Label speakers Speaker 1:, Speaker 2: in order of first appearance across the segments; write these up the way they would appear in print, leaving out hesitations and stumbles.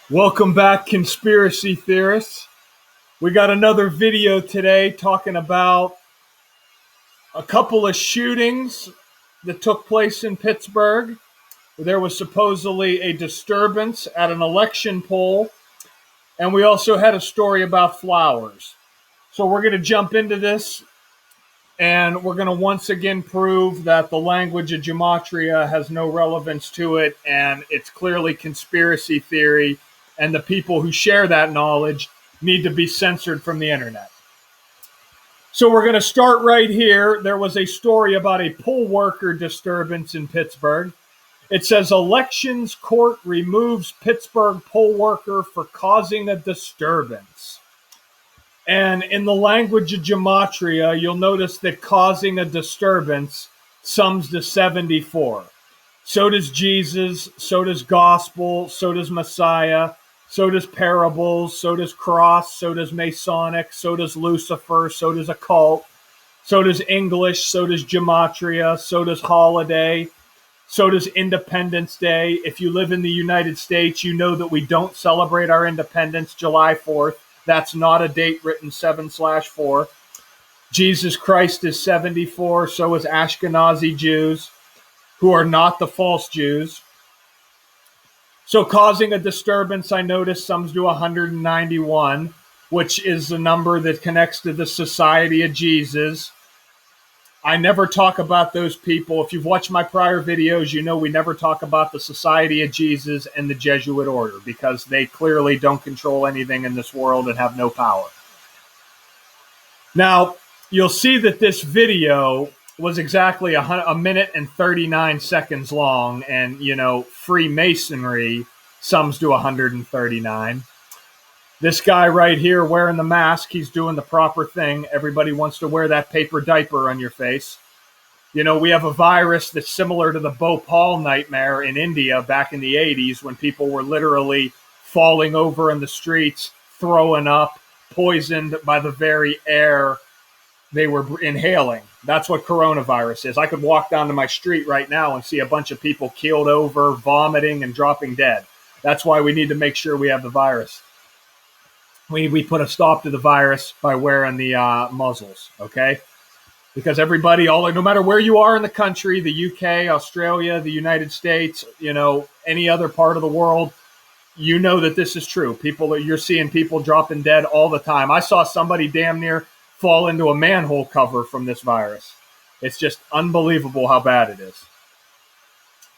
Speaker 1: Welcome back, conspiracy theorists. We got another video today talking about a couple of shootings that took place in Pittsburgh. There was supposedly a disturbance at an election poll, and we also had a story about flowers. So we're going to jump into this, and we're going to once again prove that the language of gematria has no relevance to it, and it's clearly conspiracy theory, and the people who share that knowledge need to be censored from the internet. So we're going to start right here. There was a story about a poll worker disturbance in Pittsburgh. It says elections court removes Pittsburgh poll worker for causing a disturbance. And in the language of gematria, you'll notice that causing a disturbance sums to 74. So does Jesus, so does gospel, so does Messiah, so does parables, so does cross, so does Masonic, so does Lucifer, so does occult, so does English, so does gematria, so does holiday, so does Independence Day. If you live in the United States, you know that we don't celebrate our independence July 4th. That's not a date written 7/4. Jesus Christ is 74, so is Ashkenazi Jews, who are not the false Jews. So causing a disturbance, I noticed, sums to 191, which is the number that connects to the Society of Jesus. I never talk about those people. If you've watched my prior videos, you know we never talk about the Society of Jesus and the Jesuit order because they clearly don't control anything in this world and have no power. Now, you'll see that this video was exactly a minute and 39 seconds long, and, you know, Freemasonry sums to 139. This guy right here wearing the mask, he's doing the proper thing. Everybody wants to wear that paper diaper on your face. You know, we have a virus that's similar to the Bhopal nightmare in India back in the 80s when people were literally falling over in the streets, throwing up, poisoned by the very air they were inhaling. That's what coronavirus is. I could walk down to my street right now and see a bunch of people keeled over, vomiting, and dropping dead. That's why we need to make sure we have the virus. We put a stop to the virus by wearing the muzzles, okay? Because everybody, no matter where you are in the country, the UK, Australia, the United States, you know, any other part of the world, you know that this is true. You're seeing people dropping dead all the time. I saw somebody damn near fall into a manhole cover from this virus. It's just unbelievable how bad it is.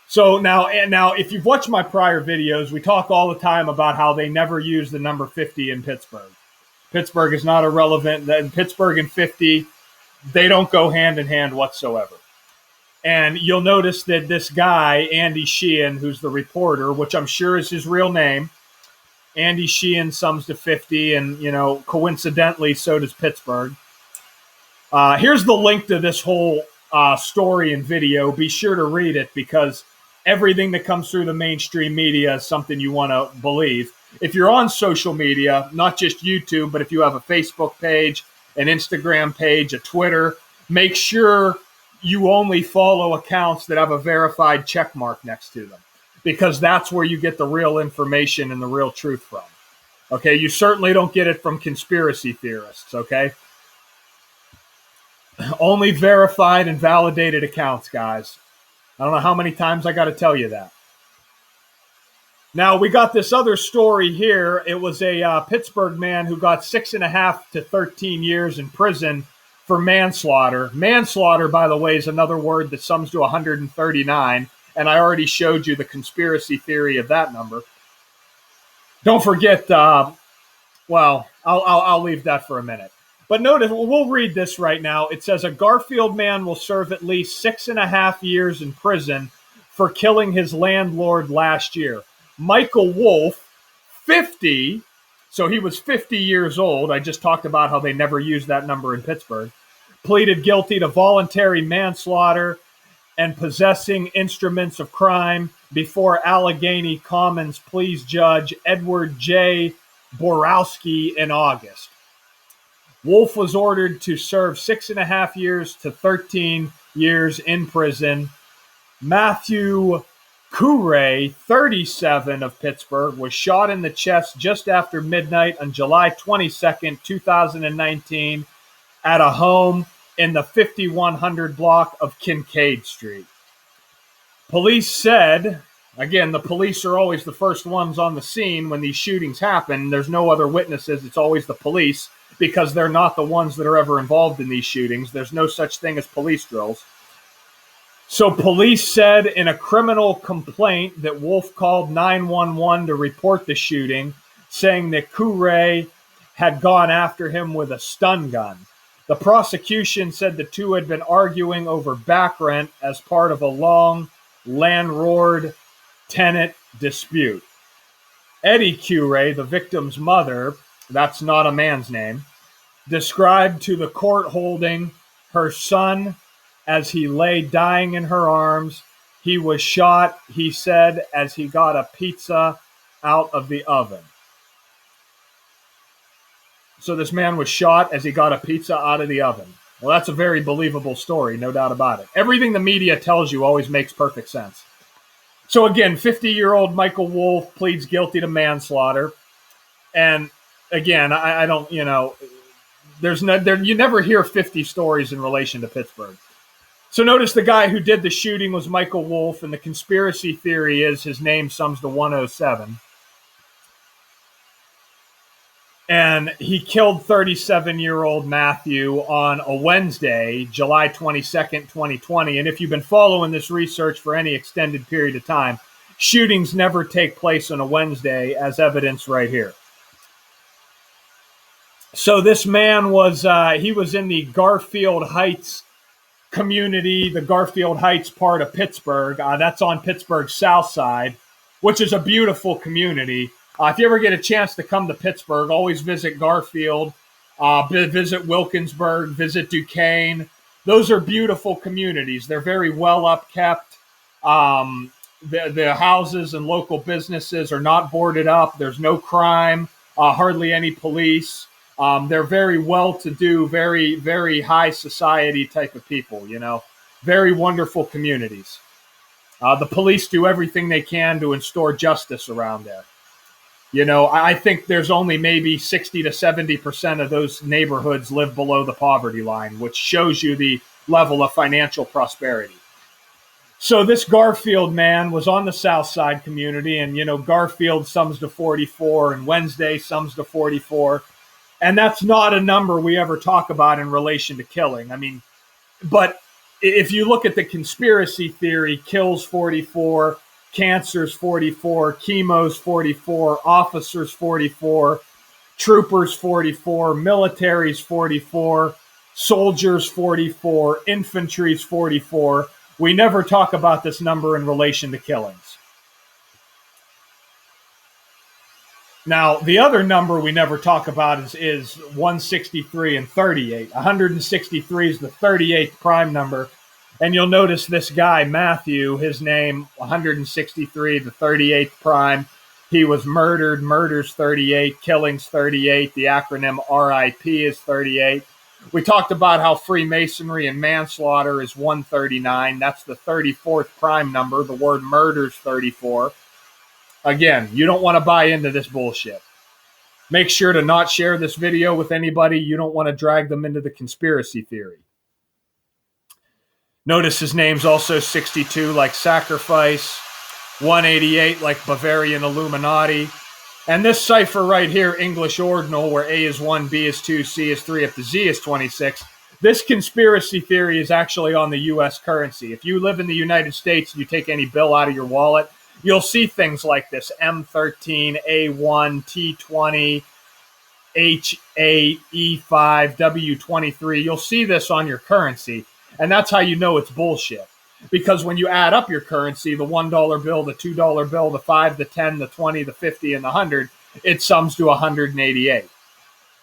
Speaker 1: So now, if you've watched my prior videos, we talk all the time about how they never use the number 50 in Pittsburgh. Pittsburgh is not irrelevant. Pittsburgh and 50, they don't go hand in hand whatsoever. And you'll notice that this guy, Andy Sheehan, who's the reporter, which I'm sure is his real name, Andy Sheehan sums to 50, and, you know, coincidentally, so does Pittsburgh. Here's the link to this whole story and video. Be sure to read it because everything that comes through the mainstream media is something you want to believe. If you're on social media, not just YouTube, but if you have a Facebook page, an Instagram page, a Twitter, make sure you only follow accounts that have a verified check mark next to them, because that's where you get the real information and the real truth from. Okay, you certainly don't get it from conspiracy theorists, okay? Only verified and validated accounts, guys. I don't know how many times I got to tell you that. Now, we got this other story here. It was a Pittsburgh man who got 6.5 to 13 years in prison for manslaughter. Manslaughter, by the way, is another word that sums to 139, and I already showed you the conspiracy theory of that number. Don't forget, I'll leave that for a minute. But notice, we'll read this right now. It says a Garfield man will serve at least 6.5 years in prison for killing his landlord last year. Michael Wolf, 50, so he was 50 years old. I just talked about how they never used that number in Pittsburgh. Pleaded guilty to voluntary manslaughter and possessing instruments of crime before Allegheny Commons Pleas Judge Edward J. Borowski in August. Wolf was ordered to serve 6.5 years to 13 years in prison. Matthew Khoury, 37, of Pittsburgh, was shot in the chest just after midnight on July 22nd, 2019, at a home in the 5100 block of Kincaid Street. Police said, again, the police are always the first ones on the scene when these shootings happen. There's no other witnesses. It's always the police because they're not the ones that are ever involved in these shootings. There's no such thing as police drills. So police said in a criminal complaint that Wolf called 911 to report the shooting, saying that Khoury had gone after him with a stun gun. The prosecution said the two had been arguing over back rent as part of a long landlord-tenant dispute. Eddie Khoury, the victim's mother, that's not a man's name, described to the court holding her son as he lay dying in her arms. He was shot, he said, as he got a pizza out of the oven. So this man was shot as he got a pizza out of the oven. Well, that's a very believable story, no doubt about it. Everything the media tells you always makes perfect sense. So again, 50-year-old Michael Wolf pleads guilty to manslaughter. And again, I don't, you never hear 50 stories in relation to Pittsburgh. So notice the guy who did the shooting was Michael Wolf, and the conspiracy theory is his name sums to 107. And he killed 37-year-old Matthew on a Wednesday, July 22nd, 2020. And if you've been following this research for any extended period of time, shootings never take place on a Wednesday, as evidenced right here. So this man was, he was in the Garfield Heights community, the Garfield Heights part of Pittsburgh. That's on Pittsburgh's south side, which is a beautiful community. If you ever get a chance to come to Pittsburgh, always visit Garfield, visit Wilkinsburg, visit Duquesne. Those are beautiful communities. They're very well upkept. The houses and local businesses are not boarded up. There's no crime, hardly any police. They're very well-to-do, very, very high society type of people, very wonderful communities. The police do everything they can to install justice around there. I think there's only maybe 60 to 70% of those neighborhoods live below the poverty line, which shows you the level of financial prosperity. So this Garfield man was on the South Side community, and, Garfield sums to 44, and Wednesday sums to 44. And that's not a number we ever talk about in relation to killing. But if you look at the conspiracy theory, kills 44, cancer's 44, chemo's 44, officers 44, troopers 44, military's 44, soldiers 44, infantry's 44. We never talk about this number in relation to killings. Now, the other number we never talk about is 163 and 38. 163 is the 38th prime number. And you'll notice this guy, Matthew, his name, 163, the 38th prime. He was murdered. Murder's 38. Killing's 38. The acronym RIP is 38. We talked about how Freemasonry and manslaughter is 139. That's the 34th prime number. The word murder's 34. Again, you don't want to buy into this bullshit. Make sure to not share this video with anybody. You don't want to drag them into the conspiracy theory. Notice his name's also 62, like Sacrifice, 188, like Bavarian Illuminati. And this cipher right here, English Ordinal, where A is 1, B is 2, C is 3, if the Z is 26. This conspiracy theory is actually on the U.S. currency. If you live in the United States and you take any bill out of your wallet, you'll see things like this: M13, A1, T20, H8, E5, W23. You'll see this on your currency. And that's how you know it's bullshit. Because when you add up your currency, the $1 bill, the $2 bill, the 5, the 10, the 20, the 50, and the 100, it sums to 188.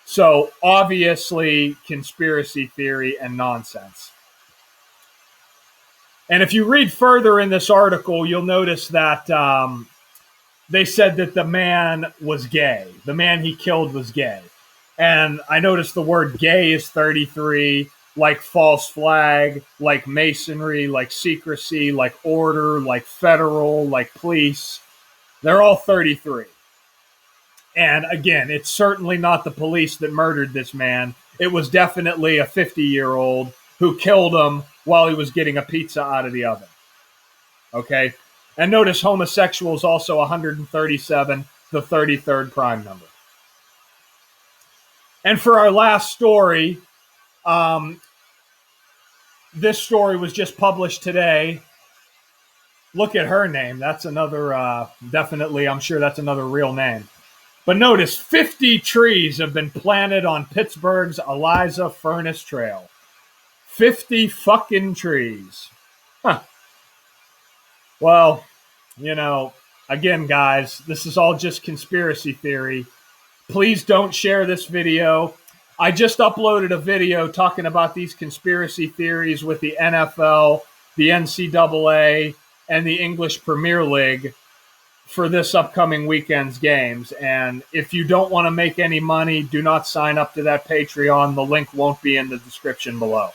Speaker 1: So obviously conspiracy theory and nonsense. And if you read further in this article, you'll notice that they said that the man was gay. The man he killed was gay. And I noticed the word gay is 33. like false flag, like masonry, like secrecy, like order, like federal, like police. They're all 33. And again, it's certainly not the police that murdered this man. It was definitely a 50-year-old who killed him while he was getting a pizza out of the oven. Okay? And notice homosexual is also 137, the 33rd prime number. And for our last story, this story was just published today. Look at her name. That's another, definitely, I'm sure that's another real name. But notice 50 trees have been planted on Pittsburgh's Eliza Furnance Trail. 50 fucking trees. Huh. Well, again, guys, this is all just conspiracy theory. Please don't share this video. I just uploaded a video talking about these conspiracy theories with the NFL, the NCAA, and the English Premier League for this upcoming weekend's games. And if you don't want to make any money, do not sign up to that Patreon. The link won't be in the description below.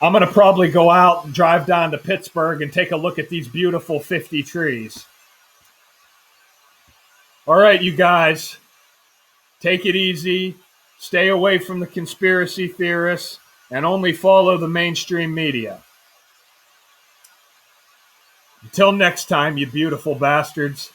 Speaker 1: I'm going to probably go out and drive down to Pittsburgh and take a look at these beautiful 50 trees. All right, you guys, take it easy. Stay away from the conspiracy theorists and only follow the mainstream media. Until next time, you beautiful bastards.